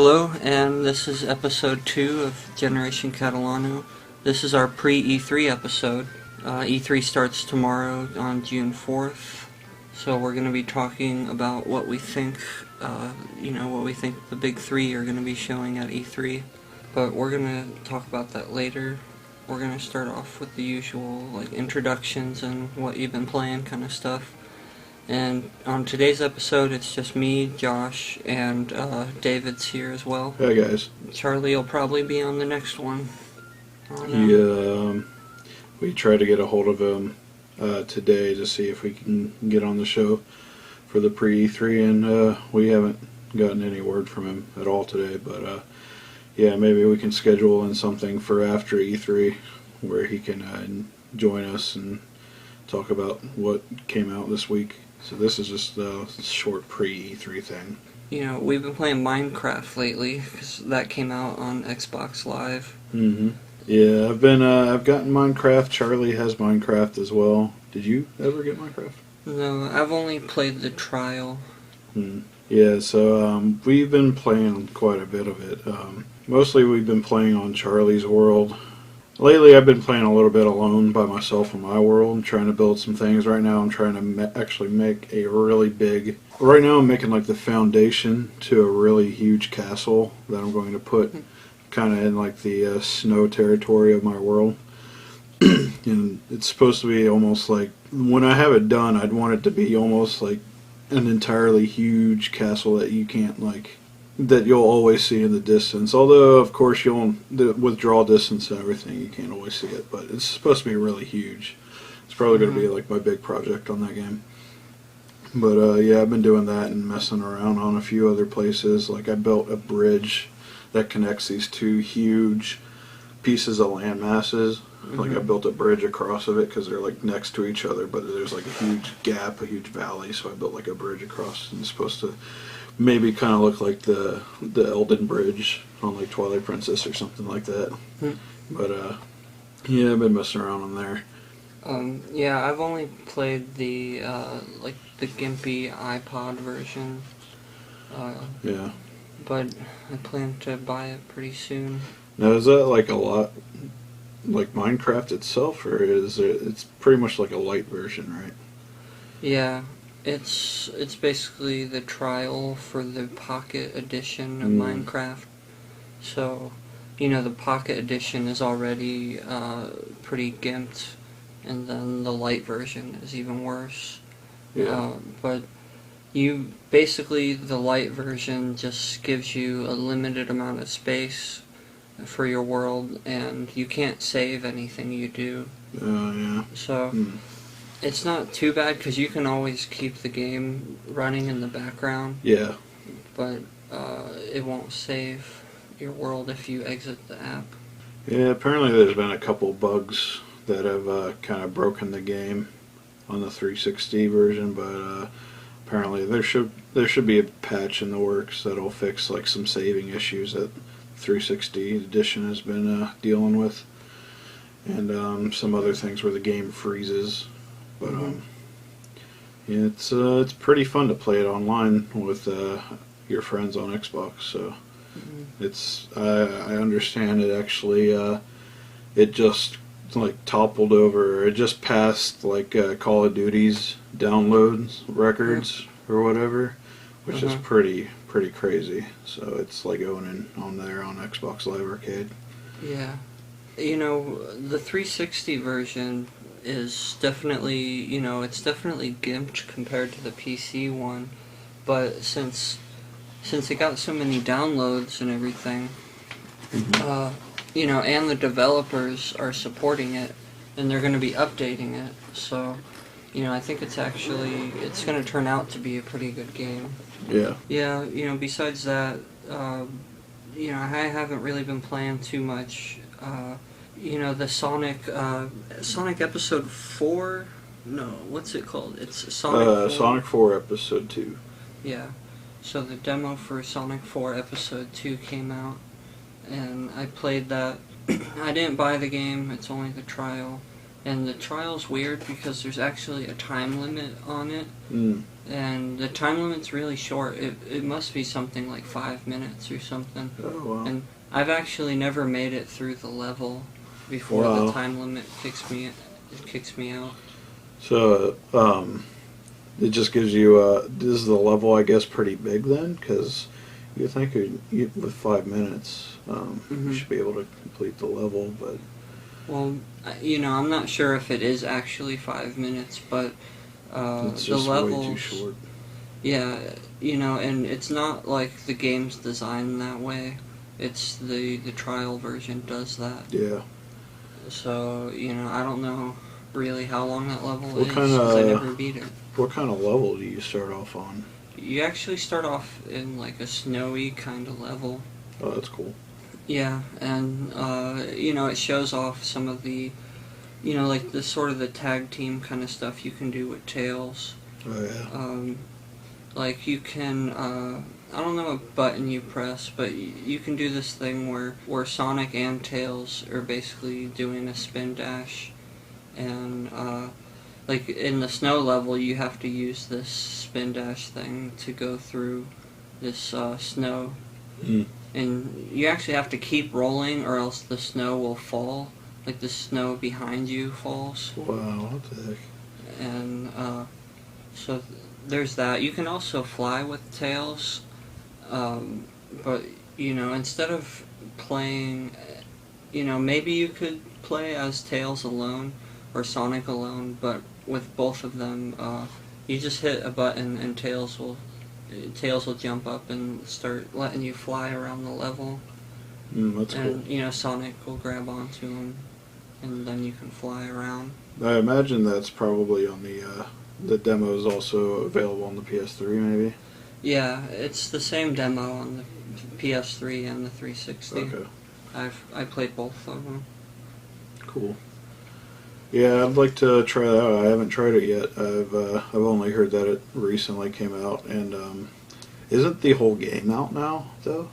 Hello, and this is episode 2 of Generation Catalano. This is our pre-E3 episode. E3 starts tomorrow on June 4th, so we're going to be talking about what we think, what we think the big three are going to be showing at E3. But we're going to talk about that later. We're going to start off with the usual, introductions and what you've been playing kind of stuff. And on today's episode, it's just me, Josh, and David's here as well. Hey guys. Charlie will probably be on the next one. Yeah, we tried to get a hold of him today to see if we can get on the show for the pre-E3, and we haven't gotten any word from him at all today. But yeah, maybe we can schedule in something for after E3 where he can join us and talk about what came out this week. So this is just a short pre-E3 thing. You know, we've been playing Minecraft lately, because that came out on Xbox Live. Mm-hmm. Yeah, I've gotten Minecraft. Charlie has Minecraft as well. Did you ever get Minecraft? No, I've only played the trial. Yeah, so we've been playing quite a bit of it. Mostly we've been playing on Charlie's world. Lately I've been playing a little bit alone by myself in my world and trying to build some things. Right now I'm trying to actually make a really big... Right now I'm making the foundation to a really huge castle that I'm going to put kind of in the snow territory of my world. And it's supposed to be almost when I have it done, I'd want it to be almost like an entirely huge castle that you can't that you'll always see in the distance. Although, of course, the withdrawal distance and everything, you can't always see it. But it's supposed to be really huge. It's probably going to be my big project on that game. But yeah, I've been doing that and messing around on a few other places. I built a bridge that connects these two huge pieces of land masses. I built a bridge across of it because they're next to each other, but there's a huge gap, a huge valley. So I built a bridge across, and it's supposed to maybe kind of look like the Elden Bridge on Twilight Princess or something like that. But yeah, I've been messing around on there. Yeah, I've only played the the gimpy iPod version. Yeah. But I plan to buy it pretty soon. Now, is that a lot like Minecraft itself, or is it's pretty much a light version, right? Yeah. It's basically the trial for the Pocket Edition of Minecraft. So, the Pocket Edition is already pretty gimped, and then the light version is even worse. Yeah. But the light version just gives you a limited amount of space for your world, and you can't save anything you do. Yeah. So... It's not too bad because you can always keep the game running in the background. Yeah. But it won't save your world if you exit the app. Yeah, apparently there's been a couple bugs that have kind of broken the game on the 360 version, but apparently there should be a patch in the works that'll fix some saving issues that 360 edition has been dealing with, and some other things where the game freezes. But yeah, it's pretty fun to play it online with your friends on Xbox. So it's I understand it actually it just toppled over. It just passed Call of Duty's downloads records or whatever, which is pretty crazy. So it's going in on there on Xbox Live Arcade. Yeah, the 360 version is definitely, it's definitely gimped compared to the PC one, but since it got so many downloads and everything, and the developers are supporting it, and they're going to be updating it, so, I think it's going to turn out to be a pretty good game. Yeah. Yeah, besides that, I haven't really been playing too much, the Sonic Episode 4? No, what's it called? It's Sonic 4. Sonic 4 Episode 2. Yeah. So the demo for Sonic 4 Episode 2 came out, and I played that. I didn't buy the game, it's only the trial. And the trial's weird because there's actually a time limit on it. and the time limit's really short. It must be something like 5 minutes or something. Oh, wow. And I've actually never made it through the level before the time limit kicks me out. So, it just gives you, is the level, I guess, pretty big then? Because you think with 5 minutes, you should be able to complete the level, but... Well, I'm not sure if it is actually 5 minutes, but it's the just levels... way too short. Yeah, and it's not like the game's designed that way. It's the trial version does that. Yeah. So, I don't know really how long that level What is, kind because I of... never beat it. What kind of level do you start off on? You actually start off in like a snowy kind of level. Oh, that's cool. Yeah, and it shows off some of the, like the sort of the tag team kind of stuff you can do with Tails. Oh, yeah. Like you can, I don't know what button you press, but you can do this thing where Sonic and Tails are basically doing a spin dash, and like in the snow level, you have to use this spin dash thing to go through this snow. Mm. And you actually have to keep rolling or else the snow will fall. Like the snow behind you falls. Wow, what the heck? And so there's that. You can also fly with Tails. But, instead of playing, maybe you could play as Tails alone or Sonic alone, but with both of them, you just hit a button and Tails will jump up and start letting you fly around the level. That's and, cool. Sonic will grab onto him, and then you can fly around. I imagine that's probably on the demo is also available on the PS3, maybe? Yeah, it's the same demo on the PS3 and the 360. Okay. I played both of them. Cool. Yeah, I'd like to try that out. I haven't tried it yet. I've only heard that it recently came out, and isn't the whole game out now though?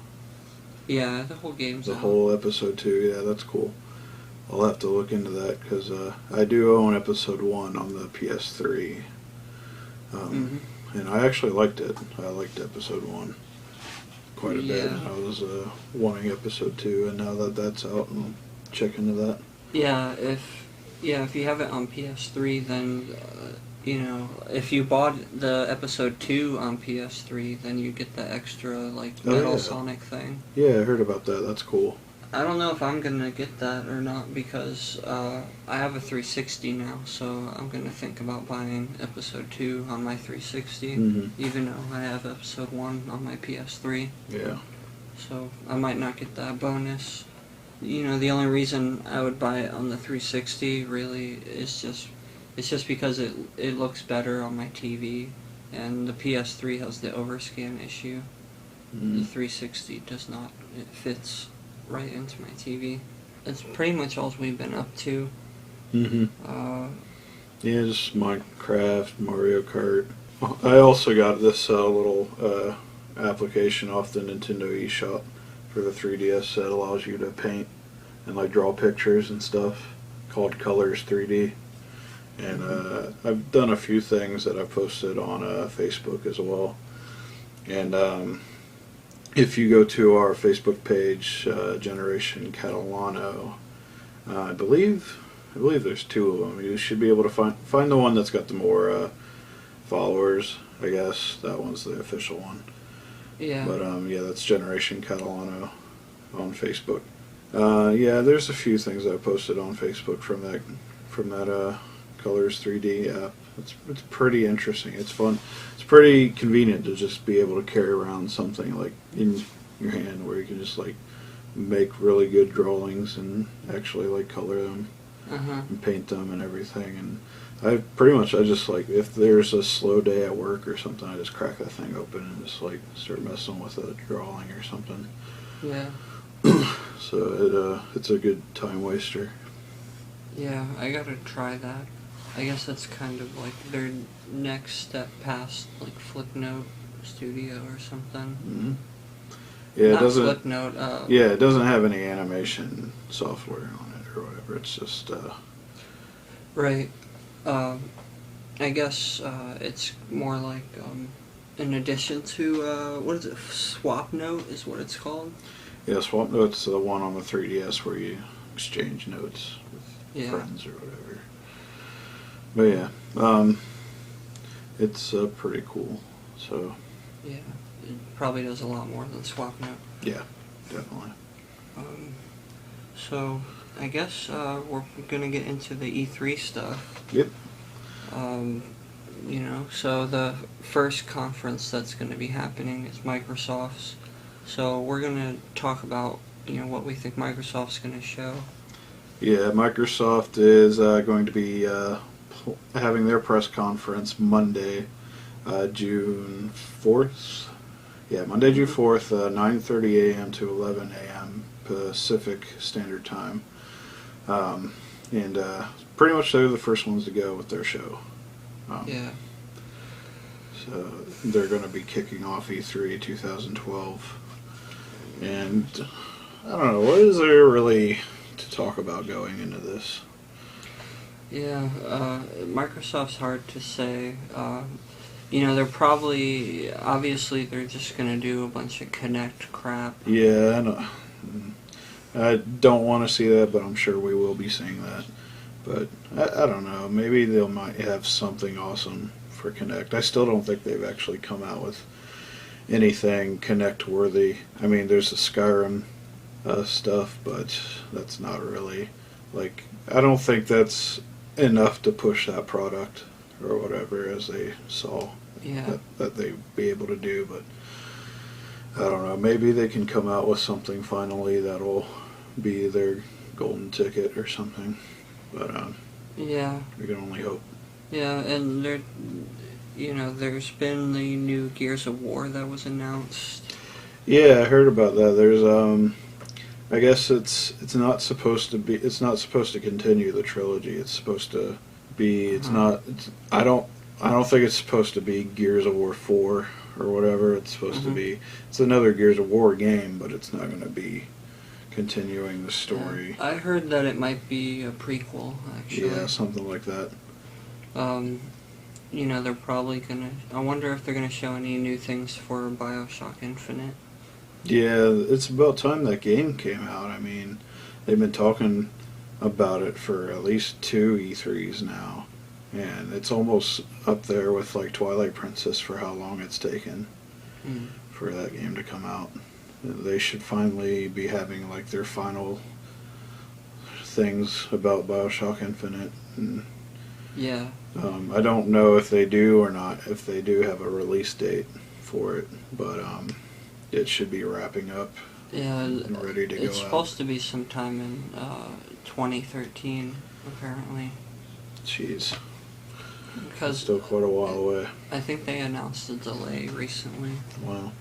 Yeah, the whole game's The out. whole episode 2. Yeah, that's cool. I'll have to look into that because I do own episode 1 on the PS3, and I actually liked it. I liked episode 1 quite a bit. I was wanting episode 2, and now that that's out, I'll check into that. Yeah, if you have it on PS3, then if you bought the episode 2 on PS3, then you get the extra like Metal Sonic thing. Yeah, I heard about that. That's cool. I don't know if I'm gonna get that or not because I have a 360 now, so I'm gonna think about buying episode 2 on my 360, even though I have episode 1 on my PS3. Yeah. So I might not get that bonus. The only reason I would buy it on the 360 really is just because it looks better on my TV, and the PS3 has the overscan issue. The 360 does not. It fits right into my TV. That's pretty much all we've been up to. Yeah, just Minecraft, Mario Kart. I also got this little application off the Nintendo eShop for the 3DS that allows you to paint and like draw pictures and stuff, called Colors 3D. And I've done a few things that I've posted on Facebook as well. And if you go to our Facebook page, Generation Catalano, I believe there's 2 of them. You should be able to find the one that's got the more followers. I guess that one's the official one. Yeah. But yeah, that's Generation Catalano on Facebook. Yeah, there's a few things I posted on Facebook from that Colors 3D app. It's pretty interesting. It's fun. It's pretty convenient to just be able to carry around something like in your hand where you can just like make really good drawings and actually like color them and paint them and everything. And I just like, if there's a slow day at work or something, I just crack that thing open and just like start messing with a drawing or something. Yeah. So it's a good time waster. Yeah, I gotta try that. I guess that's kind of like their next step past like Flipnote Studio or something. Yeah, Not it doesn't. Flipnote. Yeah, it doesn't have any animation software on it or whatever. It's just. Right. I guess it's more like in addition to what is it? Swap Note is what it's called. Yeah, Swap Note's the one on the 3DS where you exchange notes with friends or whatever. But yeah, it's pretty cool. So yeah, it probably does a lot more than Swap Note. Yeah, definitely. So I guess we're gonna get into the E3 stuff. Yep. So the first conference that's going to be happening is Microsoft's. So we're going to talk about, what we think Microsoft's going to show. Yeah, Microsoft is going to be having their press conference Monday, June 4th. Yeah, Monday, June 4th, 9:30 a.m. to 11 a.m. Pacific Standard Time. And pretty much they're the first ones to go with their show. Yeah. So they're going to be kicking off E3 2012. And I don't know, what is there really to talk about going into this? Yeah, Microsoft's hard to say. They're probably, obviously they're just going to do a bunch of Kinect crap. Yeah, I know. I don't want to see that, but I'm sure we will be seeing that. But I don't know. Maybe they might have something awesome for Kinect. I still don't think they've actually come out with anything Kinect worthy. I mean, there's the Skyrim stuff, but that's not really I don't think that's enough to push that product or whatever as they saw that they'd be able to do. But I don't know. Maybe they can come out with something finally that'll be their golden ticket or something. But yeah, we can only hope. Yeah, and there's been the new Gears of War that was announced. Yeah, I heard about that. There's I guess it's not supposed to be. It's not supposed to continue the trilogy. It's supposed to be. It's not. I don't think it's supposed to be Gears of War 4 or whatever. It's supposed to be. It's another Gears of War game, but it's not going to be continuing the story. I heard that it might be a prequel, actually. Yeah, something like that. They're probably gonna. I wonder if they're gonna show any new things for BioShock Infinite. Yeah, it's about time that game came out. I mean, they've been talking about it for at least 2 E3s now, and it's almost up there with Twilight Princess for how long it's taken for that game to come out. They should finally be having their final things about BioShock Infinite. And, yeah. I don't know if they do or not, if they do have a release date for it, but it should be wrapping up. Yeah, and ready to go out. It's supposed to be sometime in 2013, apparently. Jeez. Because still quite a while away. I think they announced a delay recently. Wow.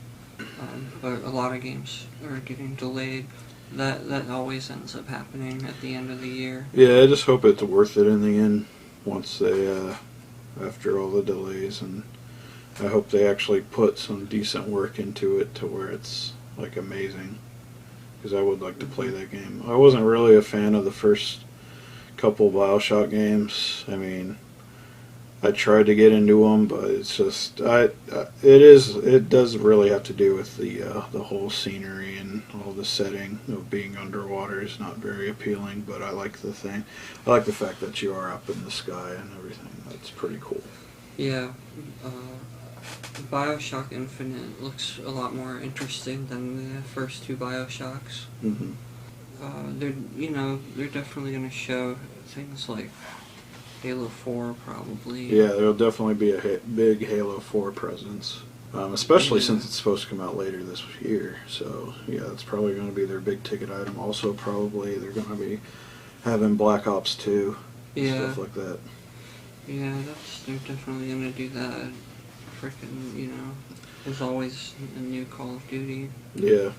But a lot of games are getting delayed. That always ends up happening at the end of the year. Yeah, I just hope it's worth it in the end once they, after all the delays, and I hope they actually put some decent work into it to where it's amazing, because I would like to play that game. I wasn't really a fan of the first couple BioShock games. I mean, I tried to get into them, but it's just it does really have to do with the whole scenery and all the setting of being underwater is not very appealing. But I like the fact that you are up in the sky and everything. That's pretty cool. Yeah, BioShock Infinite looks a lot more interesting than the first 2 BioShocks. Mm-hmm. They're definitely going to show things like Halo 4, probably. Yeah, there'll definitely be a big Halo 4 presence, especially since it's supposed to come out later this year. So, yeah, it's probably going to be their big ticket item. Also, probably they're going to be having Black Ops 2, stuff like that. Yeah, they're definitely going to do that. Freaking, there's always a new Call of Duty. Yeah.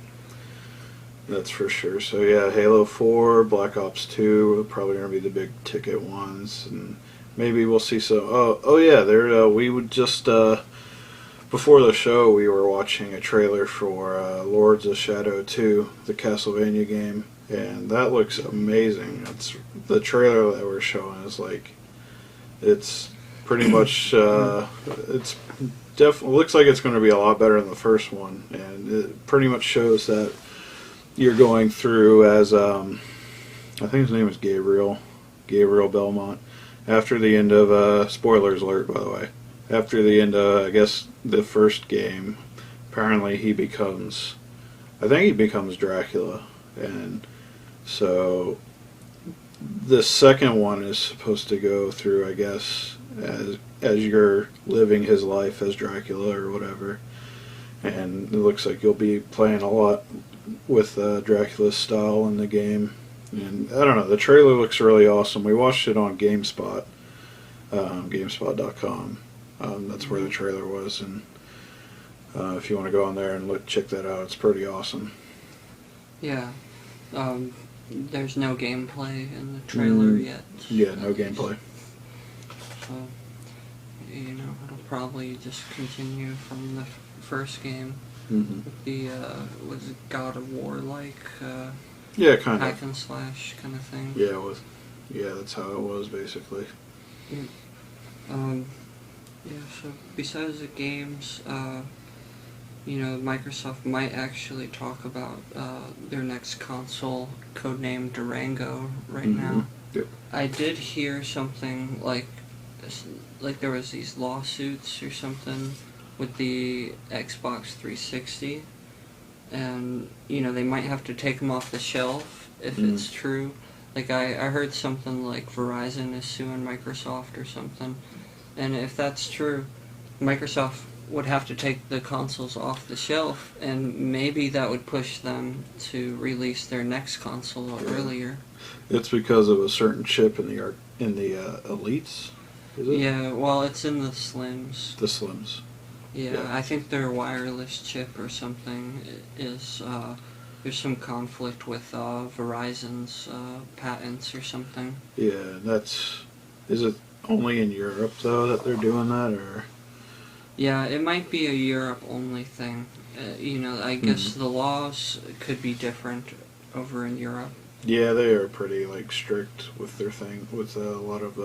That's for sure. So yeah, Halo 4, Black Ops 2 are probably going to be the big ticket ones, and maybe we'll see some. Oh yeah, there. We would just before the show we were watching a trailer for Lords of Shadow 2, the Castlevania game, and that looks amazing. It's the trailer that we're showing is pretty much it's definitely looks like it's going to be a lot better than the first one, and it pretty much shows that you're going through as I think his name is Gabriel Belmont. After the end of spoilers alert, by the way. After the end of I guess the first game, apparently he becomes Dracula, and so the second one is supposed to go through, I guess, as you're living his life as Dracula or whatever, and it looks like you'll be playing a lot with Dracula's style in the game. And I don't know, the trailer looks really awesome. We watched it on GameSpot, GameSpot.com. That's where the trailer was, and if you want to go on there and check that out, it's pretty awesome. Yeah. There's no gameplay in the trailer yet. Yeah, no gameplay. So, it'll probably just continue from the first game. With the, was it God of War like? Yeah, kind of. Hack and slash kind of thing. Yeah, that's how it was basically. Yeah. So besides the games, Microsoft might actually talk about their next console, codenamed Durango, right now. Yep. I did hear something like there was these lawsuits or something with the Xbox 360. And, they might have to take them off the shelf if it's true. Like, I heard something like Verizon is suing Microsoft or something. And if that's true, Microsoft would have to take the consoles off the shelf, and maybe that would push them to release their next console earlier. It's because of a certain chip in the Elites, is it? Yeah, well, it's in the Slims. The Slims. Yeah, I think their wireless chip or something is, there's some conflict with Verizon's patents or something. Yeah, is it only in Europe, though, that they're doing that, or? Yeah, it might be a Europe-only thing. I guess the laws could be different over in Europe. Yeah, they are pretty, strict with their thing, with a lot of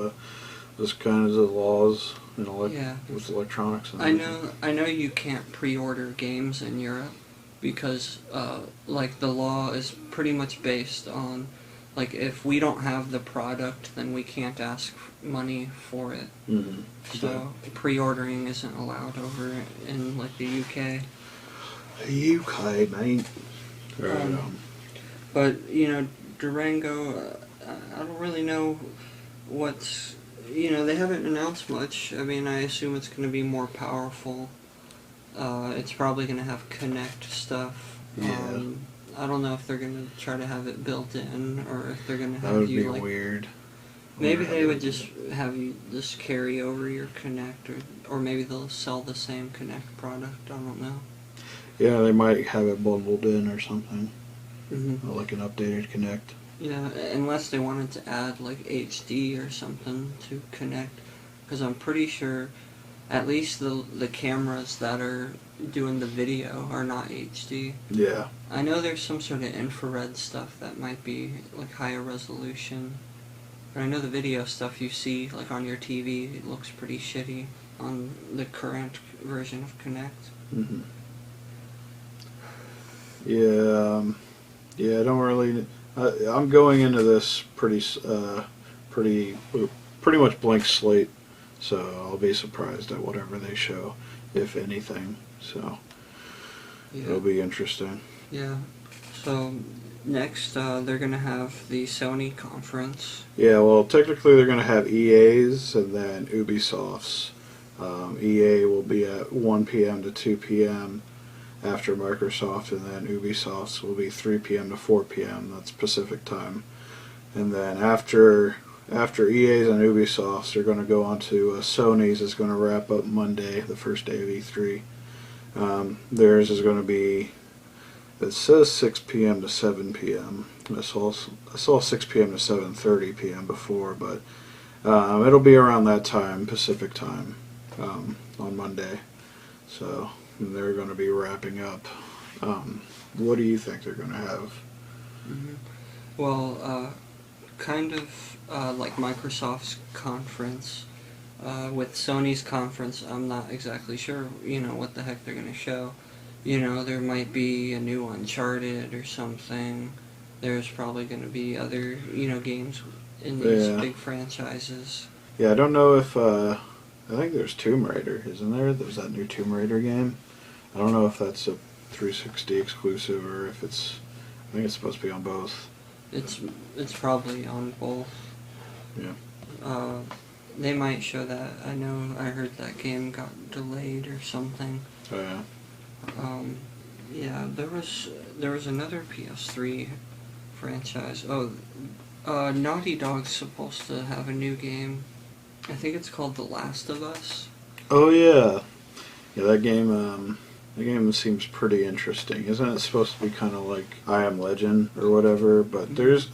those kinds of laws with electronics. And I know you can't pre-order games in Europe because, the law is pretty much based on, if we don't have the product, then we can't ask money for it. So pre-ordering isn't allowed over in, the UK. The UK, mate. Right. But, Durango, I don't really know what's... they haven't announced much. I mean, I assume it's going to be more powerful. It's probably going to have Kinect stuff. Yeah. I don't know if they're going to try to have it built in, or if they're going to have that would you, be weird. Maybe they would just have you just carry over your Kinect, or maybe they'll sell the same Kinect product. I don't know. Yeah, they might have it bundled in or something. Like an updated Kinect. Yeah, unless they wanted to add HD or something to Kinect, because I'm pretty sure at least the cameras that are doing the video are not HD. Yeah. I know there's some sort of infrared stuff that might be higher resolution, but I know the video stuff you see on your TV, it looks pretty shitty on the current version of Kinect. Yeah, I don't really. I'm going into this pretty much blank slate, so I'll be surprised at whatever they show, if anything. So it'll be interesting. Yeah. So next, they're gonna have the Sony conference. Yeah. Well, technically they're gonna have EA's and then Ubisoft's. EA will be at 1 p.m. to 2 p.m. after Microsoft, and then Ubisoft's will be 3 p.m. to 4 p.m. That's Pacific time. And then after EA's and Ubisoft's, they're going to go on to Sony's is going to wrap up Monday, the first day of E3. Theirs is going to be, it says 6 p.m. to 7 p.m. I saw 6 p.m. to 7:30 p.m. before, but it'll be around that time, Pacific time, on Monday. So they're going to be wrapping up. What do you think they're going to have? Well, kind of like Microsoft's conference, with Sony's conference, I'm not exactly sure, what the heck they're going to show. There might be a new Uncharted or something. There's probably going to be other, games in these big franchises. Yeah, I don't know if, I think there's Tomb Raider, isn't there? There's that new Tomb Raider game. I don't know if that's a 360 exclusive or if it's, I think it's supposed to be on both. It's probably on both. Yeah. They might show that. I know I heard that game got delayed or something. Oh yeah. Yeah, there was another PS3 franchise. Naughty Dog's supposed to have a new game. I think it's called The Last of Us. Oh yeah. Yeah, that game seems pretty interesting. Isn't it supposed to be kind of like I Am Legend or whatever? But there's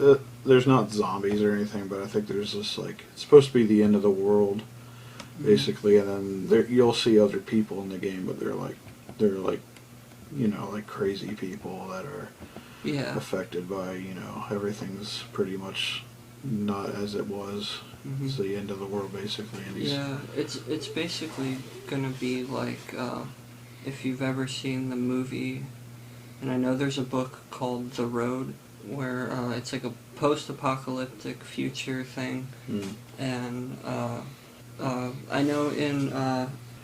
not zombies or anything. But I think there's this it's supposed to be the end of the world, basically. And then you'll see other people in the game, but they're like crazy people that are affected by everything's pretty much not as it was. It's the end of the world basically. And it's basically gonna be like. If you've ever seen the movie, and I know there's a book called The Road, where it's like a post-apocalyptic future thing, and I know in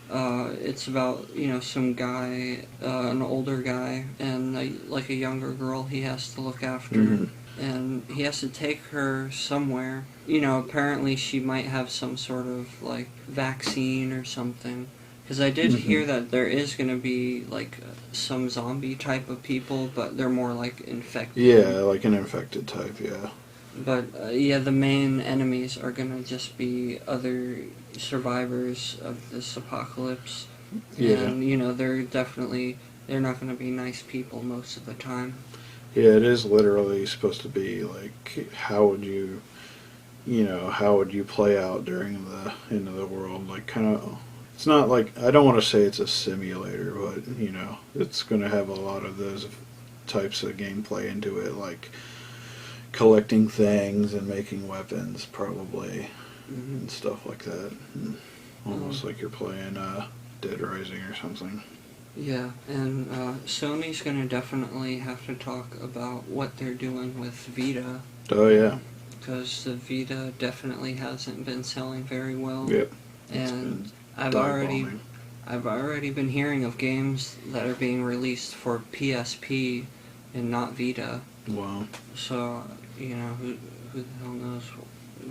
it's about some guy, an older guy, and a younger girl he has to look after, and he has to take her somewhere. Apparently she might have some sort of vaccine or something. Because I did hear that there is going to be, some zombie type of people, but they're more, infected. Yeah, like an infected type, yeah. But, the main enemies are going to just be other survivors of this apocalypse. Yeah. And, they're not going to be nice people most of the time. Yeah, it is literally supposed to be, how would you play out during the end of the world? It's not I don't want to say it's a simulator, but, it's going to have a lot of those types of gameplay into it, like collecting things and making weapons, probably, and stuff like that. Almost like you're playing Dead Rising or something. Yeah, and Sony's going to definitely have to talk about what they're doing with Vita. Oh, yeah. Because the Vita definitely hasn't been selling very well. Yep. And I've already been hearing of games that are being released for PSP and not Vita. Wow. So, who the hell knows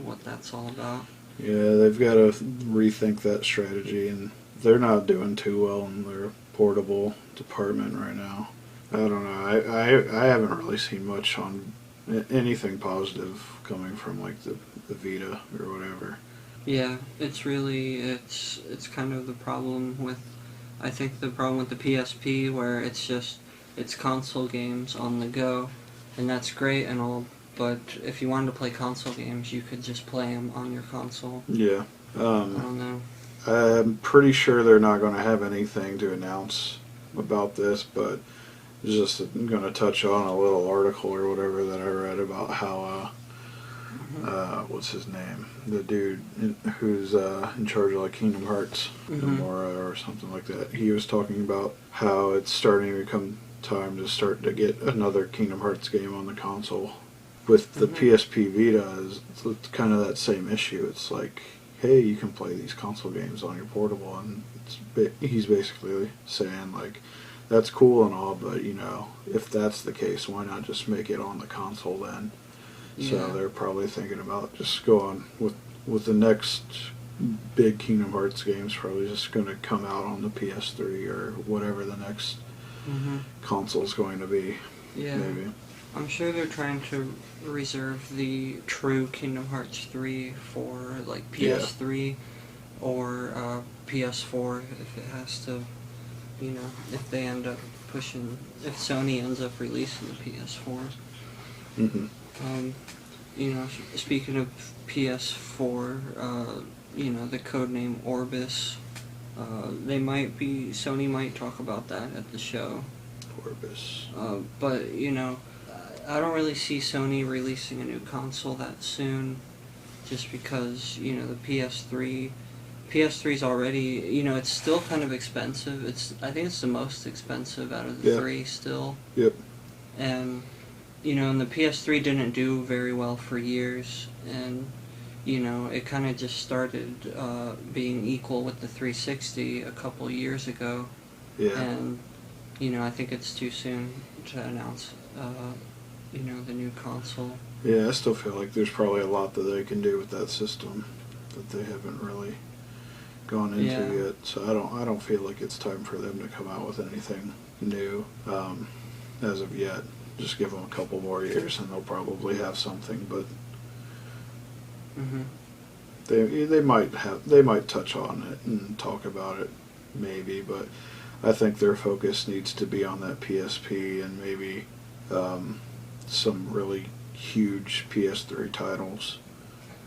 what that's all about. Yeah, they've got to rethink that strategy, and they're not doing too well in their portable department right now. I don't know. I haven't really seen much on anything positive coming from the Vita or whatever. Yeah, it's kind of the problem with, I think the problem with the PSP, where it's console games on the go, and that's great and all, but if you wanted to play console games, you could just play them on your console. Yeah. I don't know. I'm pretty sure they're not going to have anything to announce about this, but just going to touch on a little article or whatever that I read about how what's his name? The dude who's in charge of Kingdom Hearts, Nomura or something like that. He was talking about how it's starting to become time to start to get another Kingdom Hearts game on the console. With the PSP Vita, it's kind of that same issue. It's hey, you can play these console games on your portable, and he's basically saying that's cool and all, but if that's the case, why not just make it on the console then? Yeah. So they're probably thinking about just going with the next big Kingdom Hearts games, probably just going to come out on the PS3 or whatever the next console's going to be. Yeah, maybe. I'm sure they're trying to reserve the true Kingdom Hearts 3 for PS3 or PS4 if it has to, if they end up if Sony ends up releasing the PS4. Speaking of PS4, the codename Orbis, Sony might talk about that at the show. Orbis. But, I don't really see Sony releasing a new console that soon, just because, the PS3, PS3's already, it's still kind of expensive. I think it's the most expensive out of the three still. Yep. And, and the PS3 didn't do very well for years, and, it kind of just started being equal with the 360 a couple years ago. Yeah. And, I think it's too soon to announce, the new console. Yeah, I still feel like there's probably a lot that they can do with that system that they haven't really gone into yet. So I don't feel like it's time for them to come out with anything new as of yet. Just give them a couple more years and they'll probably have something. But they might touch on it and talk about it maybe. But I think their focus needs to be on that PSP and maybe some really huge PS3 titles.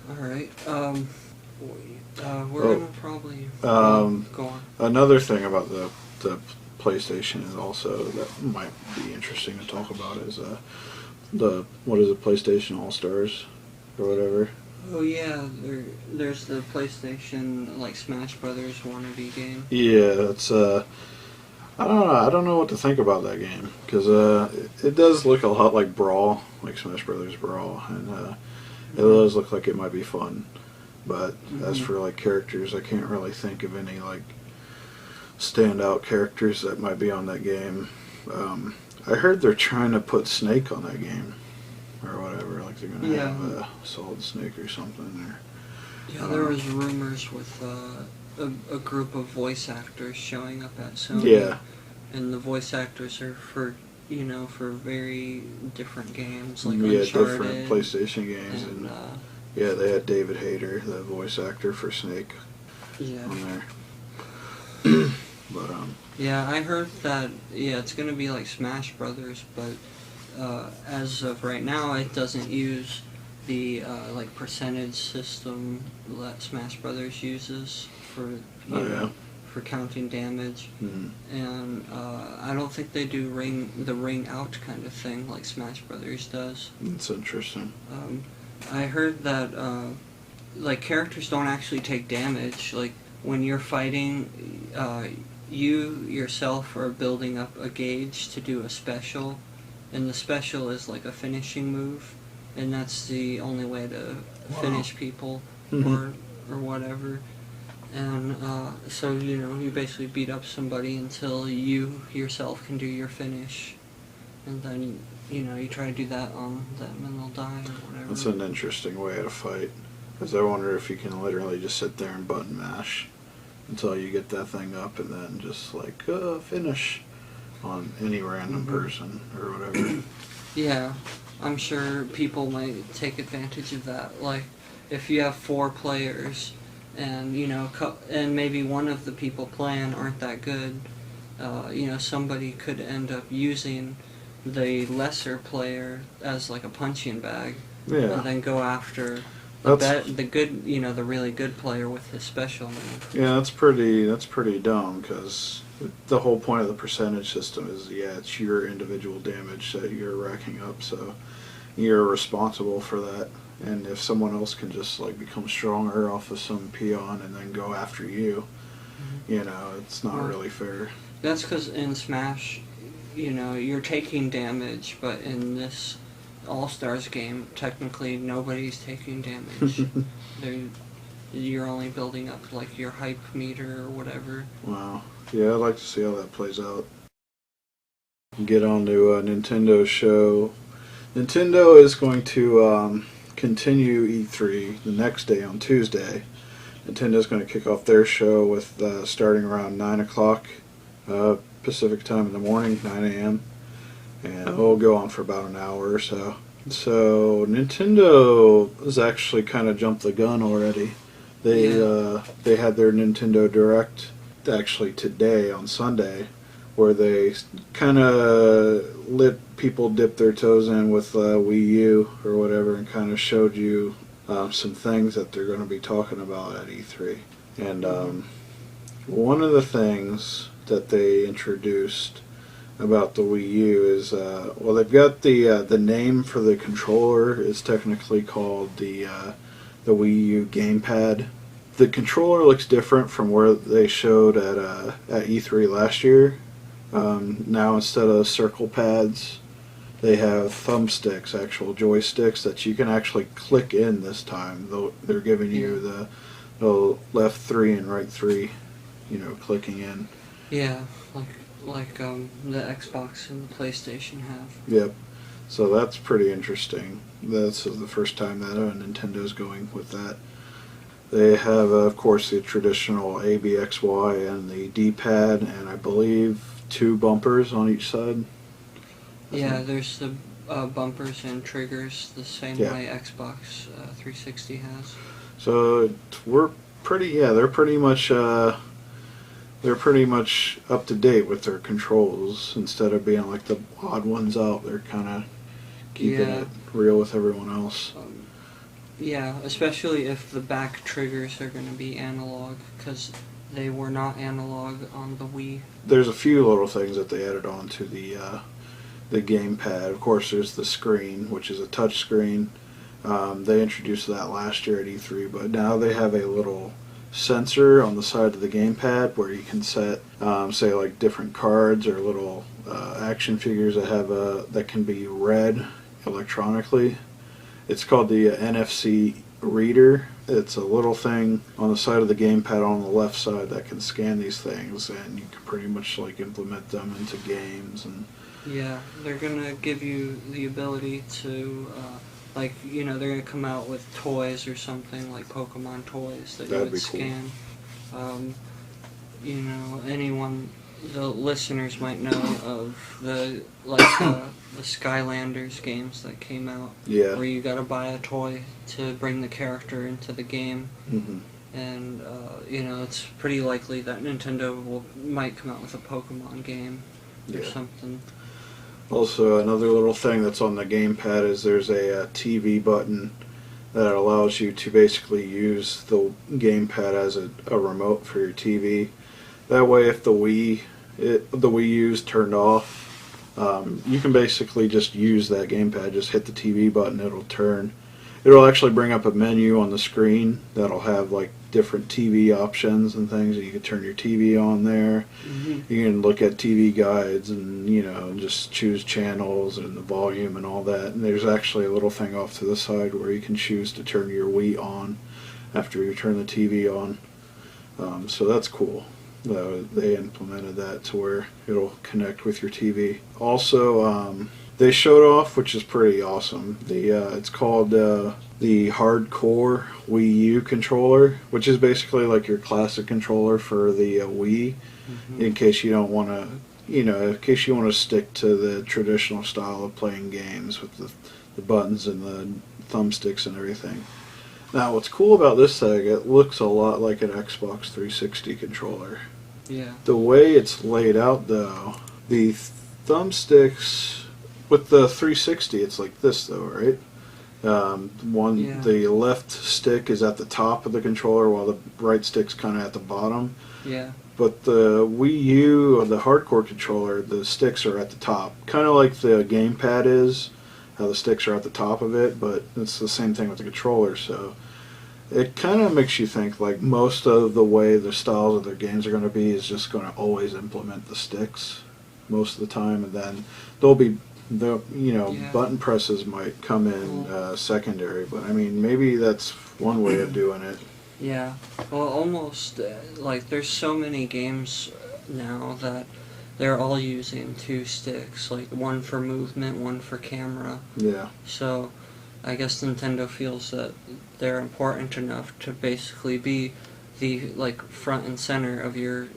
Alright, we're gonna probably go on. Another thing about the PlayStation is also that might be interesting to talk about is what is it, PlayStation All Stars or whatever. Oh yeah, there's the PlayStation like Smash Brothers wannabe game. Yeah, it's I don't know what to think about that game because it does look a lot like Brawl, like Smash Brothers Brawl, and it does look like it might be fun. But as for like characters, I can't really think of any like standout characters that might be on that game. I heard they're trying to put Snake on that game or whatever, like they're gonna have a Solid Snake or something. Yeah, there was rumors with a group of voice actors showing up at Sony. Yeah. And the voice actors are for very different games, like Uncharted, different Uncharted, PlayStation games, and yeah, they had David Hayter, the voice actor for Snake, on there. But yeah, I heard that it's gonna be like Smash Brothers, but as of right now, it doesn't use the like percentage system that Smash Brothers uses for for counting damage, and I don't think they do the ring out kind of thing like Smash Brothers does. That's interesting. I heard that like characters don't actually take damage. Like when you're fighting, you yourself are building up a gauge to do a special, and the special is like a finishing move, and that's the only way to finish people or whatever. And so you basically beat up somebody until you yourself can do your finish, and then you try to do that on them and they'll die or whatever. That's an interesting way to fight, because I wonder if you can literally just sit there and button mash until you get that thing up and then just like finish on any random person or whatever. Yeah, I'm sure people might take advantage of that. Like if you have 4 players and and maybe one of the people playing aren't that good, somebody could end up using the lesser player as like a punching bag, and then go after the good, the really good player with his special move. Yeah, that's pretty dumb, because the whole point of the percentage system is it's your individual damage that you're racking up, so you're responsible for that. And if someone else can just like become stronger off of some peon and then go after you, it's not really fair. That's because in Smash, you're taking damage, but in this All-Stars game, technically nobody's taking damage. You're only building up like your hype meter or whatever. Wow. Yeah, I'd like to see how that plays out. Get on to Nintendo's show. Nintendo is going to continue E3 the next day on Tuesday. Nintendo's going to kick off their show with starting around 9 o'clock Pacific time in the morning, 9 a.m. And it'll go on for about an hour or so. So Nintendo has actually kind of jumped the gun already. They had their Nintendo Direct actually today on Sunday, where they kind of let people dip their toes in with Wii U or whatever, and kind of showed you some things that they're going to be talking about at E3. And one of the things that they introduced about the Wii U is, they've got the name for the controller is technically called the Wii U gamepad The controller looks different from where they showed at E3 last year. Now instead of circle pads, they have thumbsticks, actual joysticks that you can actually click in this time. They're giving you the left 3 and right 3, clicking in. Yeah, like the Xbox and the PlayStation have. Yep. So that's pretty interesting. That's the first time that Nintendo's going with that. They have, of course, the traditional A, B, X, Y, and the D-pad, and I believe 2 bumpers on each side. Yeah, there's the bumpers and triggers the same way Xbox 360 has. So they're pretty much up to date with their controls. Instead of being like the odd ones out, they're kind of keeping it real with everyone else. Yeah, especially if the back triggers are going to be analog, because they were not analog on the Wii. There's a few little things that they added on to the gamepad. Of course, there's the screen, which is a touch screen. They introduced that last year at E3, but now they have a little sensor on the side of the gamepad where you can set, say, like different cards or little action figures that have that can be read electronically. It's called the NFC reader. It's a little thing on the side of the gamepad on the left side that can scan these things, and you can pretty much like implement them into games. And yeah, they're gonna give you the ability to, they're gonna come out with toys or something like Pokemon toys that you would scan. Cool. The listeners might know of the Skylanders games that came out. Yeah. Where you gotta buy a toy to bring the character into the game. Mm-hmm. And, it's pretty likely that Nintendo might come out with a Pokemon game or something. Also, another little thing that's on the gamepad is there's a TV button that allows you to basically use the gamepad as a remote for your TV. That way, if the Wii U's turned off, you can basically just use that gamepad. Just hit the TV button, it'll turn. It'll actually bring up a menu on the screen that'll have like different TV options and things. You can turn your TV on there. Mm-hmm. You can look at TV guides and just choose channels and the volume and all that. And there's actually a little thing off to the side where you can choose to turn your Wii on after you turn the TV on. So that's cool. They implemented that to where it'll connect with your TV. Also, they showed off, which is pretty awesome. It's called the Hardcore Wii U controller, which is basically like your classic controller for the Wii. Mm-hmm. In case you don't want to, in case you want to stick to the traditional style of playing games with the buttons and the thumbsticks and everything. Now, what's cool about this thing, it looks a lot like an Xbox 360 controller. Yeah. The way it's laid out, though, the thumbsticks with the 360, it's like this, though, right? The left stick is at the top of the controller, while the right stick's kind of at the bottom. Yeah. But the Wii U, or the hardcore controller, the sticks are at the top, kind of like the gamepad is. How the sticks are at the top of it, but it's the same thing with the controller. So it kind of makes you think like most of the way the styles of their games are going to be is just going to always implement the sticks most of the time, and then button presses might come in secondary. But I mean, maybe that's one way of doing it. Yeah, well, almost there's so many games now that they're all using 2 sticks, like one for movement, one for camera. Yeah. So I guess Nintendo feels that they're important enough to basically be the front and center of your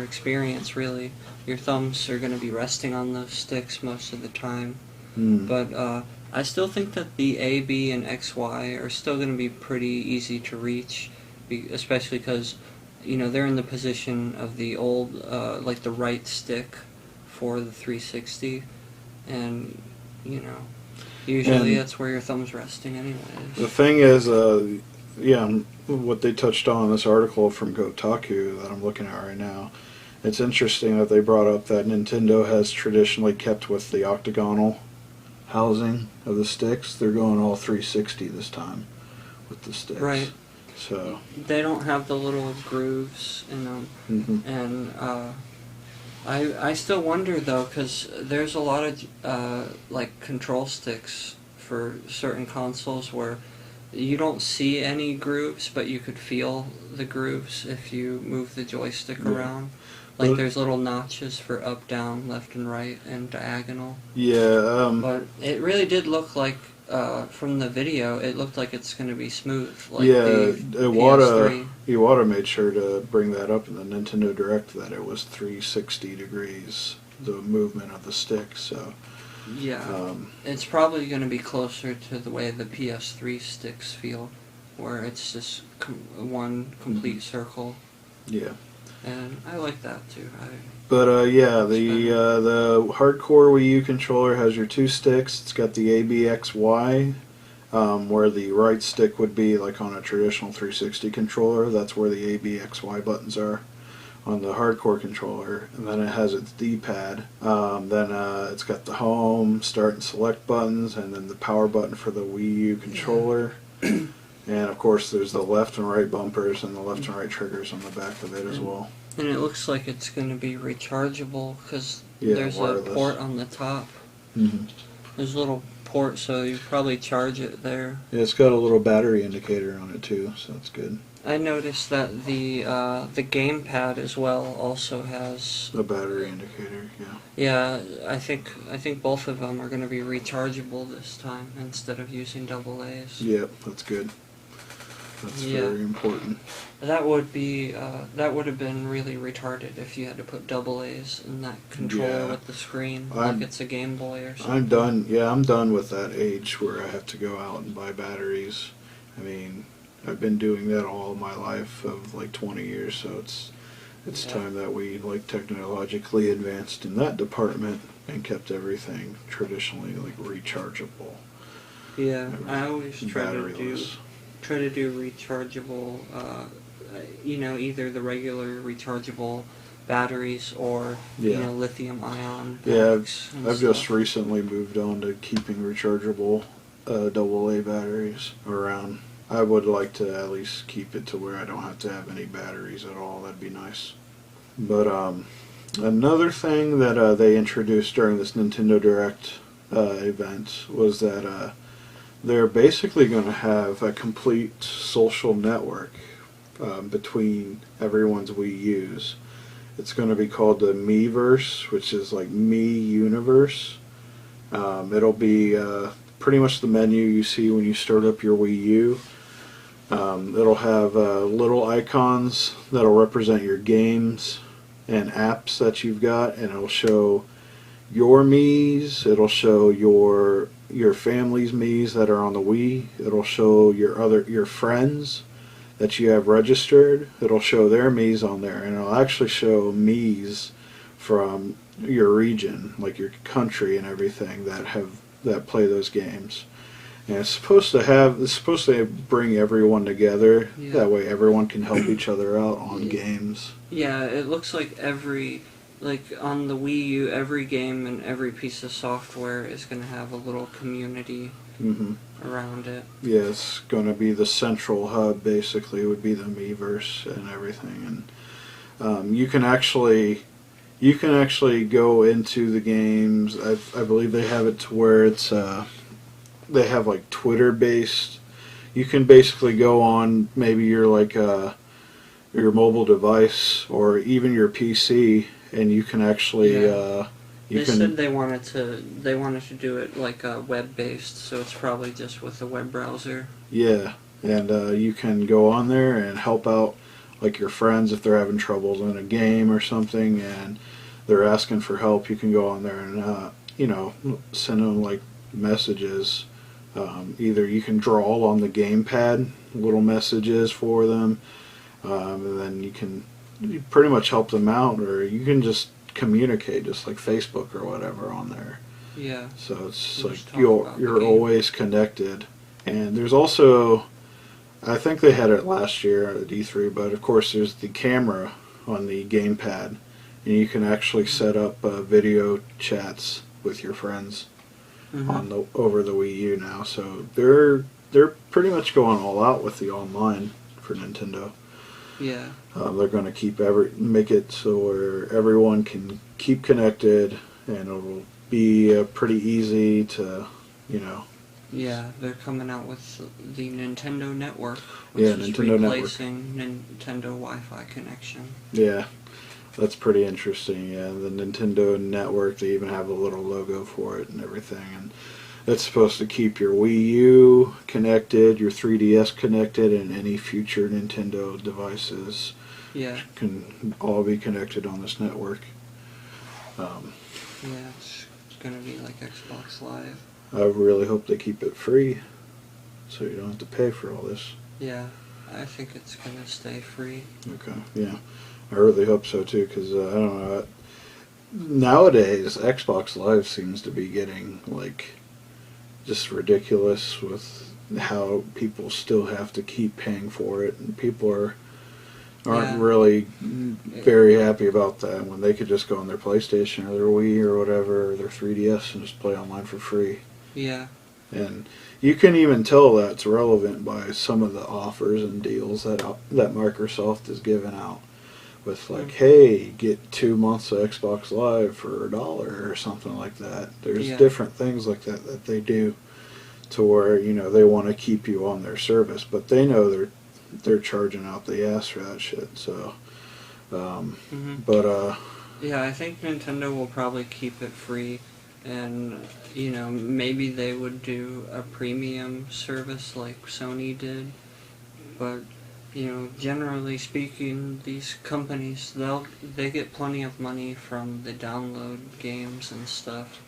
experience, really. Your thumbs are going to be resting on those sticks most of the time. But I still think that the A, B, and X, Y are still going to be pretty easy to reach, especially because they're in the position of the old, the right stick for the 360, and, usually that's where your thumb's resting anyways. The thing is, what they touched on in this article from Kotaku that I'm looking at right now, it's interesting that they brought up that Nintendo has traditionally kept with the octagonal housing of the sticks. They're going all 360 this time with the sticks. Right. So they don't have the little grooves in them, and I still wonder though, because there's a lot of like control sticks for certain consoles where you don't see any grooves, but you could feel the grooves if you move the joystick around. Like there's little notches for up, down, left, and right, and diagonal. Yeah. But it really did look like, from the video, it looked like it's going to be smooth. Like yeah, the PS3. Iwata made sure to bring that up in the Nintendo Direct, that it was 360 degrees, the movement of the stick, so... Yeah, it's probably going to be closer to the way the PS3 sticks feel, where it's just one complete circle. Yeah. And I like that too. But yeah, the hardcore Wii U controller has your two sticks. It's got the ABXY, where the right stick would be like on a traditional 360 controller. That's where the ABXY buttons are on the hardcore controller. And then it has its D-pad. Then it's got the home, start, and select buttons, and then the power button for the Wii U controller. Yeah. And of course there's the left and right bumpers and the left and right triggers on the back of it as well. And it looks like it's going to be rechargeable, because there's wireless. a port on the top. There's a little port, so you probably charge it there. Yeah, it's got a little battery indicator on it too, so that's good. I noticed that the gamepad as well also has a battery indicator. Yeah. Yeah, I think both of them are going to be rechargeable this time instead of using AA's. Yep, that's good. That's very important. That would have been really retarded if you had to put AA's in that controller with the screen, like it's a Game Boy or something. I'm done. Yeah, I'm done with that age where I have to go out and buy batteries. I mean, I've been doing that all my life of like 20 years, so it's time that we like technologically advanced in that department and kept everything traditionally like rechargeable. Yeah, I always try to do rechargeable, either the regular rechargeable batteries or lithium ion packs. Yeah, I've just recently moved on to keeping rechargeable AA batteries around. I would like to at least keep it to where I don't have to have any batteries at all. That'd be nice. But another thing that they introduced during this Nintendo Direct event was that they're basically going to have a complete social network between everyone's Wii U's. It's going to be called the Miiverse, which is like Mii Universe. It'll be pretty much the menu you see when you start up your Wii U. It'll have little icons that'll represent your games and apps that you've got, and it'll show your Miis, it'll show your family's Miis that are on the Wii, it'll show your friends that you have registered, it'll show their Miis on there, and it'll actually show Miis from your region, like your country and everything that play those games. And it's supposed to bring everyone together. Yeah. That way everyone can help each other out on games. Yeah, it looks like on the Wii U, every game and every piece of software is going to have a little community around it. Yeah, it's going to be the central hub, basically, would be the Miiverse and everything. And you can actually go into the games. I believe they have it to where it's they have like Twitter based. You can basically go on maybe your your mobile device or even your PC, and you can actually they said they wanted to do it like web based, so it's probably just with the web browser. Yeah, and you can go on there and help out like your friends if they're having troubles in a game or something, and they're asking for help. You can go on there and send them like messages. Either you can draw on the gamepad little messages for them, and then you pretty much help them out, or you can just communicate just like Facebook or whatever on there. Yeah. So it's like you're always connected. And there's also, I think they had it last year at E3, but of course there's the camera on the gamepad, and you can actually set up video chats with your friends over the Wii U now. So they're pretty much going all out with the online for Nintendo. Yeah. They're going to make it so where everyone can keep connected, and it'll be pretty easy to, Yeah, they're coming out with the Nintendo Network, which Yeah, is Nintendo replacing Nintendo Wi-Fi connection. Yeah, that's pretty interesting. Yeah, the Nintendo Network, they even have a little logo for it and everything. And it's supposed to keep your Wii U connected, your 3DS connected, and any future Nintendo devices Yeah. can all be connected on this network. Yeah, it's going to be like Xbox Live. I really hope they keep it free, so you don't have to pay for all this. Yeah, I think it's going to stay free. Okay, yeah. I really hope so too, because I don't know. Nowadays, Xbox Live seems to be getting just ridiculous with how people still have to keep paying for it, and people aren't really very happy about that when they could just go on their PlayStation or their Wii or whatever, or their 3DS, and just play online for free. Yeah. And you can even tell that's relevant by some of the offers and deals that Microsoft is giving out. With hey, get 2 months of Xbox Live for $1 or something like that. There's different things like that they do to where they want to keep you on their service, but they know they're charging out the ass for that shit. So, but yeah, I think Nintendo will probably keep it free. And, maybe they would do a premium service like Sony did. But, generally speaking, these companies, they get plenty of money from the download games and stuff.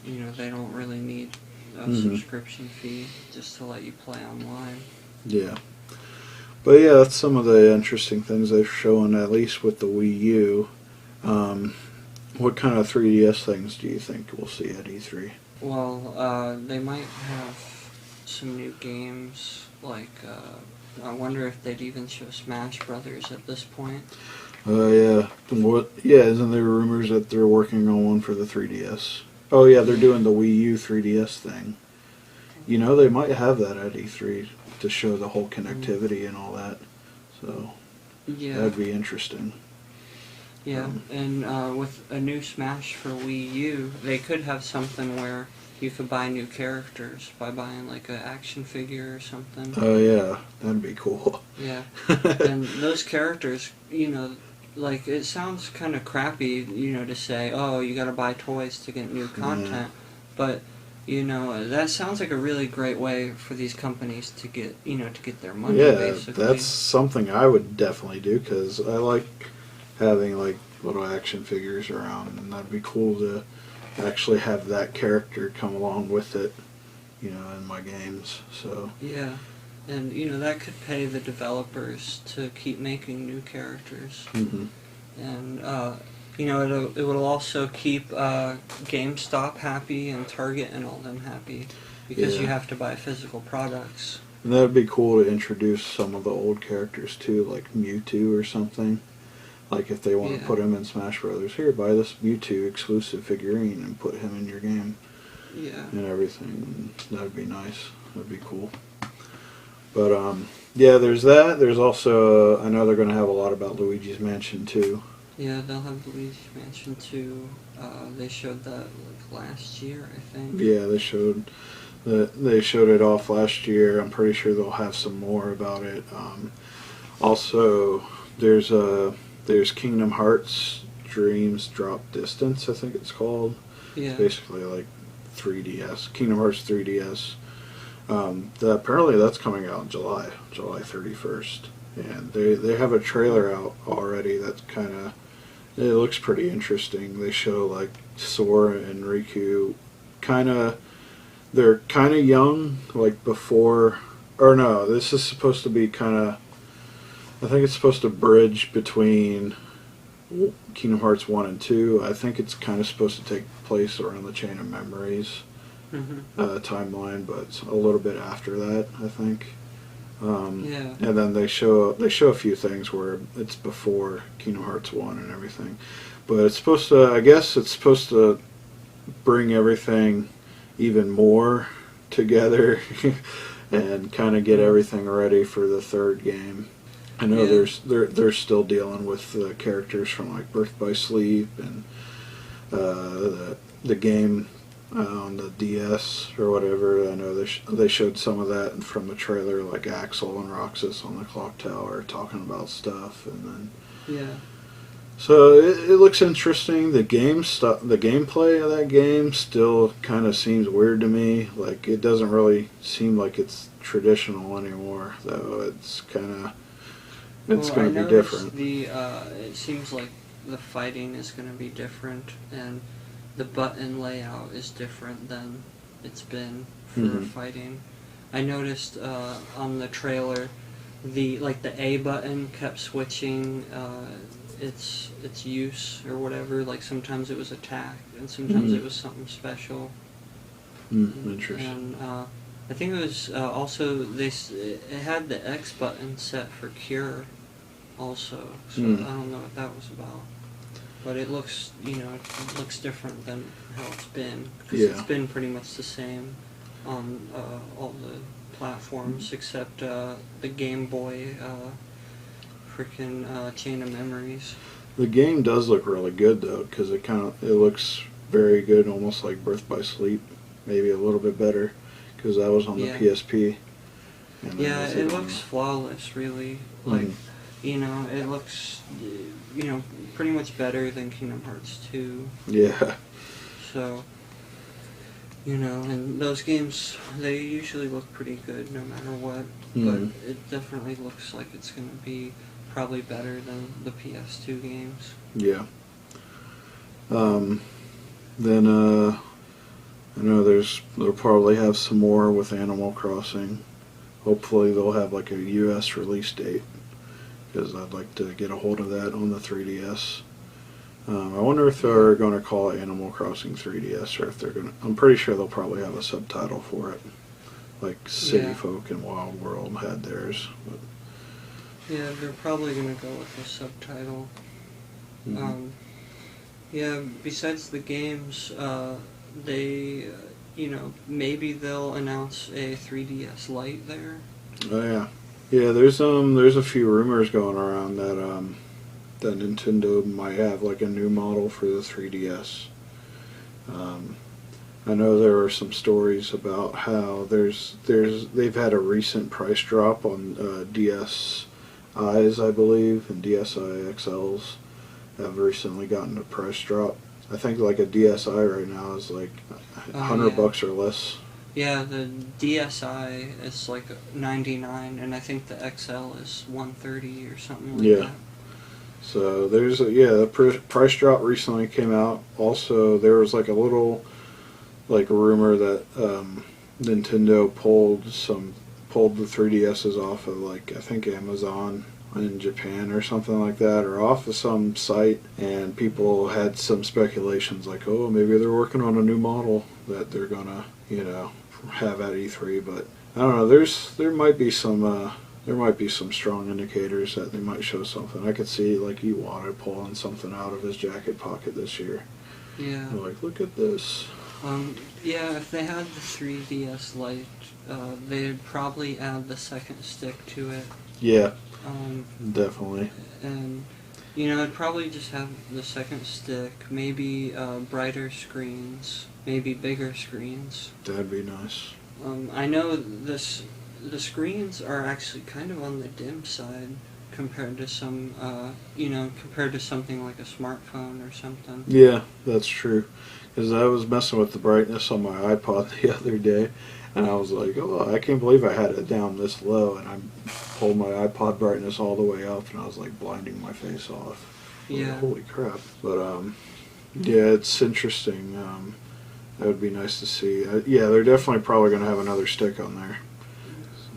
They don't really need a subscription fee just to let you play online. Yeah. But yeah, that's some of the interesting things they've shown, at least with the Wii U. What kind of 3DS things do you think we'll see at E3? Well, they might have some new games, I wonder if they'd even show Smash Brothers at this point. Yeah. Isn't there rumors that they're working on one for the 3DS? Oh yeah, they're doing the Wii U 3DS thing. They might have that at E3 to show the whole connectivity and all that. So, that'd be interesting. Yeah, and with a new Smash for Wii U, they could have something where you could buy new characters by buying an action figure or something. Oh yeah, that'd be cool. Yeah, and those characters, it sounds kind of crappy, to say, oh, you gotta buy toys to get new content, but, that sounds like a really great way for these companies to get, to get their money, basically. Yeah, that's something I would definitely do, because I like having little action figures around, and that'd be cool to actually have that character come along with it, in my games. So yeah, and that could pay the developers to keep making new characters, and it will also keep GameStop happy and Target and all them happy, because you have to buy physical products. And that'd be cool to introduce some of the old characters too, like Mewtwo or something. Like if they want to put him in Smash Brothers, here, buy this Mewtwo exclusive figurine and put him in your game. Yeah. And everything. That'd be nice. That'd be cool. But there's that. There's also I know they're going to have a lot about Luigi's Mansion 2. Yeah, they'll have Luigi's Mansion 2. They showed that last year, I think. Yeah, they showed it off last year. I'm pretty sure they'll have some more about it. Also, there's Kingdom Hearts Dreams Drop Distance, I think it's called. Yeah. It's basically like 3DS. Kingdom Hearts 3DS. Apparently that's coming out in July 31st. And they have a trailer out already that's it looks pretty interesting. They show Sora and Riku they're kind of young, before, or no, this is supposed to be I think it's supposed to bridge between Kingdom Hearts 1 and 2. I think it's kind of supposed to take place around the Chain of Memories timeline, but it's a little bit after that, I think. And then they show a few things where it's before Kingdom Hearts 1 and everything. But it's supposed to, I guess it's supposed to bring everything even more together. and kind of get everything ready for the third game. I know they're still dealing with the characters from like Birth by Sleep and the game on the DS or whatever. I know they showed some of that from the trailer, like Axel and Roxas on the clock tower talking about stuff, and then so it looks interesting. The gameplay of that game still kind of seems weird to me. Like it doesn't really seem like it's traditional anymore, though. It's kind of going to be different. It seems like the fighting is going to be different, and the button layout is different than it's been for fighting. I noticed on the trailer, the A button kept switching its use or whatever. Like sometimes it was attack, and sometimes it was something special. Interesting. And I think it was also it had the X button set for cure, also. So I don't know what that was about. But it looks, it looks different than how it's been. Because it's been pretty much the same on all the platforms except the Game Boy freaking Chain of Memories. The game does look really good though, because it looks very good, almost like Birth by Sleep, maybe a little bit better, because that was on the PSP. And it looks flawless, really. Like. It looks, pretty much better than Kingdom Hearts 2. Yeah. So, and those games, they usually look pretty good no matter what. But it definitely looks like it's going to be probably better than the PS2 games. Yeah. Then, I know they'll probably have some more with Animal Crossing. Hopefully they'll have like a US release date, because I'd like to get a hold of that on the 3DS. I wonder if they're going to call it Animal Crossing 3DS, or if they're going to... I'm pretty sure they'll probably have a subtitle for it. Like City Folk and Wild World had theirs. But. Yeah, they're probably going to go with a subtitle. Besides the games, they, maybe they'll announce a 3DS Lite there. Oh, yeah. Yeah, there's a few rumors going around that that Nintendo might have like a new model for the 3DS. I know there are some stories about how they've had a recent price drop on DSi's, I believe, and DSi XLs have recently gotten a price drop. I think like a DSi right now is like $100 or less. Yeah, the DSi is like $99, and I think the XL is $130 or something like that. So there's the price drop recently came out. Also, there was like a little rumor that Nintendo pulled the 3DSs off of like I think Amazon in Japan or something like that, or off of some site, and people had some speculations like, oh, maybe they're working on a new model that they're gonna have at E3, but I don't know. There might be some strong indicators that they might show something. I could see like Iwata pulling something out of his jacket pocket this year. Yeah. They're like, look at this. If they had the 3DS Lite, they'd probably add the second stick to it. Yeah. Definitely. And it'd probably just have the second stick, maybe brighter screens, maybe bigger screens. That'd be nice. I know the screens are actually kind of on the dim side compared to some, compared to something like a smartphone or something. Yeah, that's true. Because I was messing with the brightness on my iPod the other day, and I was like, oh, I can't believe I had it down this low, and I pulled my iPod brightness all the way up, and I was like blinding my face off. Yeah. Like, holy crap. But, yeah, it's interesting. That would be nice to see. They're definitely probably going to have another stick on there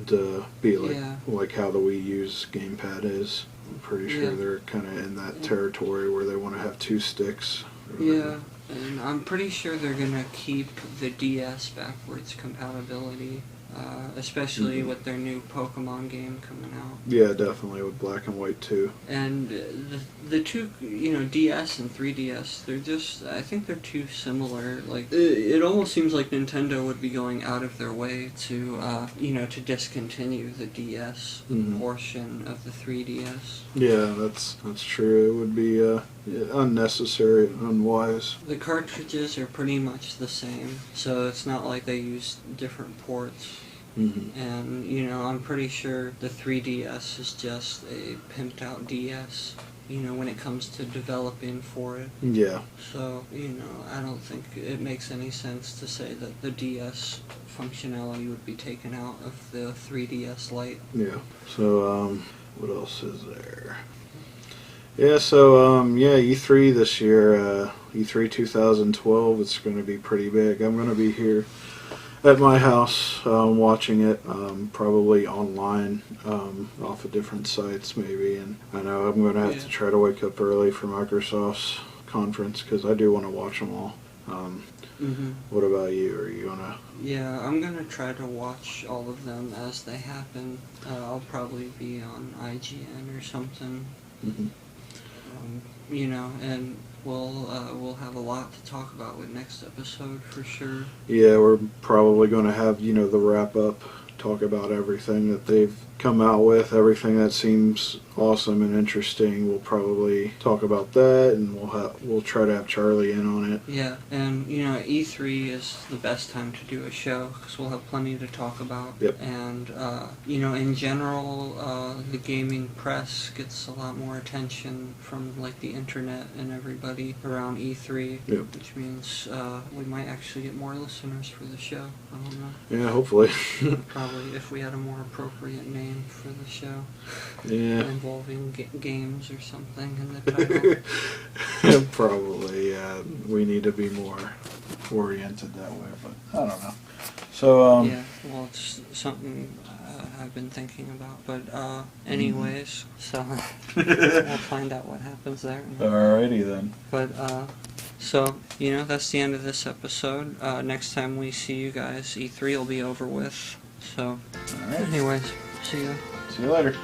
to be like how the Wii U's gamepad is. I'm pretty sure they're kind of in that territory where they want to have two sticks. Yeah, and I'm pretty sure they're going to keep the DS backwards compatibility. especially with their new Pokemon game coming out. Yeah, definitely with Black and White too. And the two, DS and 3DS, they're just, I think they're too similar. Like, it almost seems like Nintendo would be going out of their way to, to discontinue the DS portion of the 3DS. Yeah, that's true. It would be unnecessary and unwise. The cartridges are pretty much the same, so it's not like they use different ports. And, I'm pretty sure the 3DS is just a pimped out DS, when it comes to developing for it. Yeah. So, I don't think it makes any sense to say that the DS functionality would be taken out of the 3DS Lite. Yeah. So, what else is there? Yeah, so, E3 this year, E3 2012, it's going to be pretty big. I'm going to be here at my house watching it, probably online, off of different sites maybe, and I know I'm going to have to try to wake up early for Microsoft's conference, because I do want to watch them all. What about you? Are you going to... Yeah, I'm going to try to watch all of them as they happen. I'll probably be on IGN or something. And we'll have a lot to talk about with next episode for sure. Yeah, we're probably going to have, the wrap up, talk about everything that they've come out with, everything that seems awesome and interesting. We'll probably talk about that, and we'll try to have Charlie in on it. Yeah, and E3 is the best time to do a show because we'll have plenty to talk about. Yep. And in general, the gaming press gets a lot more attention from like the internet and everybody around E3. Yep. Which means we might actually get more listeners for the show. I don't know. Yeah, hopefully. Probably if we had a more appropriate name for the show. Yeah. Involving games or something in the title. Probably, yeah. We need to be more oriented that way, but I don't know. So, yeah, well, it's something I've been thinking about, but anyways, so we'll find out what happens there. Alrighty then. But, so, that's the end of this episode. Next time we see you guys, E3 will be over with. So, anyways, see ya. See you later.